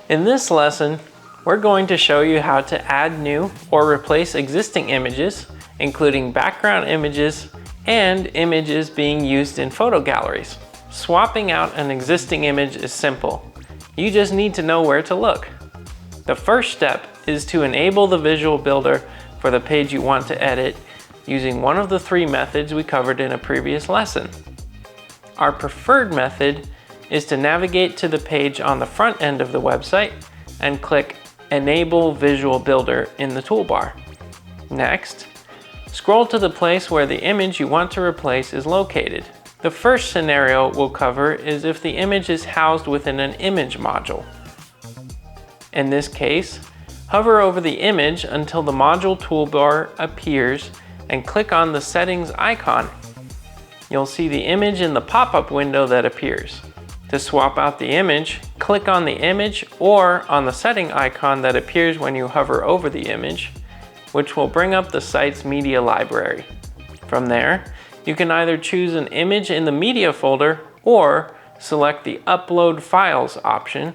In this lesson, we're going to show you how to add new or replace existing images, including background images and images being used in photo galleries. Swapping out an existing image is simple. You just need to know where to look. The first step is to enable the visual builder for the page you want to edit using one of the three methods we covered in a previous lesson. Our preferred method is to navigate to the page on the front end of the website and click Enable Visual Builder in the toolbar. Next, scroll to the place where the image you want to replace is located. The first scenario we'll cover is if the image is housed within an image module. In this case, hover over the image until the module toolbar appears and click on the settings icon. You'll see the image in the pop-up window that appears. To swap out the image, click on the image or on the setting icon that appears when you hover over the image, which will bring up the site's media library. From there, you can either choose an image in the media folder or select the Upload Files option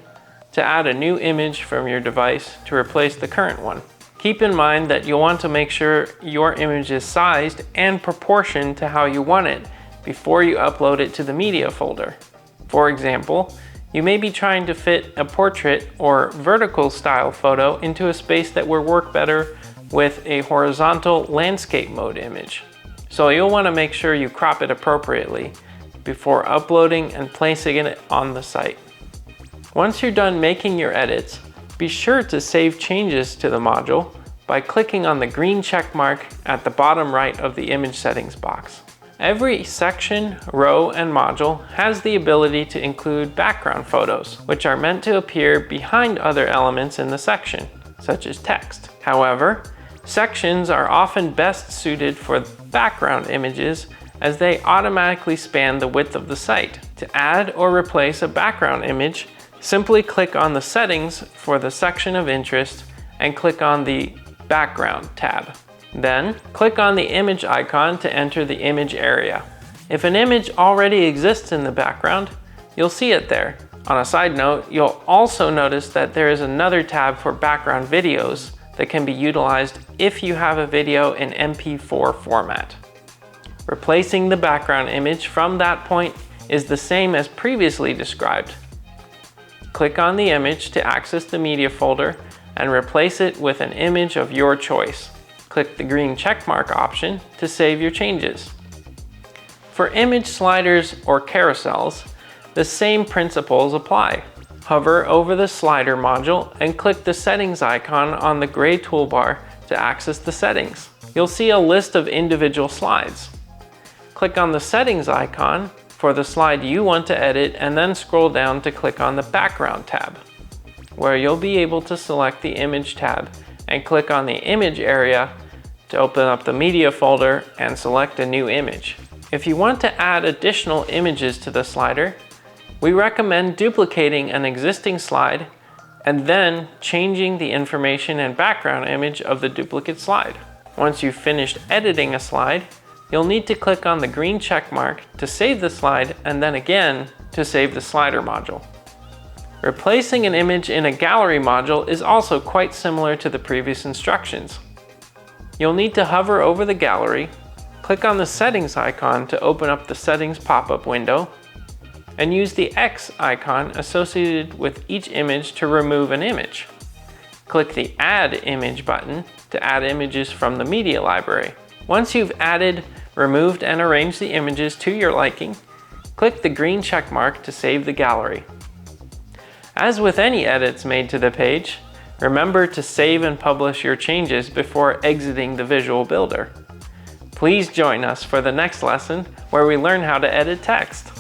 to add a new image from your device to replace the current one. Keep in mind that you'll want to make sure your image is sized and proportioned to how you want it before you upload it to the media folder. For example, you may be trying to fit a portrait or vertical style photo into a space that will work better with a horizontal landscape mode image. So you'll want to make sure you crop it appropriately before uploading and placing it on the site. Once you're done making your edits, be sure to save changes to the module by clicking on the green check mark at the bottom right of the image settings box. Every section, row, and module has the ability to include background photos, which are meant to appear behind other elements in the section, such as text. However, sections are often best suited for background images as they automatically span the width of the site. To add or replace a background image, simply click on the settings for the section of interest and click on the Background tab. Then, click on the image icon to enter the image area. If an image already exists in the background, you'll see it there. On a side note, you'll also notice that there is another tab for background videos that can be utilized if you have a video in MP4 format. Replacing the background image from that point is the same as previously described. Click on the image to access the media folder and replace it with an image of your choice. Click the green checkmark option to save your changes. For image sliders or carousels, the same principles apply. Hover over the slider module and click the settings icon on the gray toolbar to access the settings. You'll see a list of individual slides. Click on the settings icon for the slide you want to edit and then scroll down to click on the background tab, where you'll be able to select the image tab and click on the image area to open up the media folder and select a new image. If you want to add additional images to the slider, we recommend duplicating an existing slide and then changing the information and background image of the duplicate slide. Once you've finished editing a slide, you'll need to click on the green check mark to save the slide and then again to save the slider module. Replacing an image in a gallery module is also quite similar to the previous instructions. You'll need to hover over the gallery, click on the settings icon to open up the settings pop-up window, and use the X icon associated with each image to remove an image. Click the Add Image button to add images from the media library. Once you've added, removed, and arranged the images to your liking, click the green check mark to save the gallery. As with any edits made to the page, remember to save and publish your changes before exiting the Visual Builder. Please join us for the next lesson where we learn how to edit text.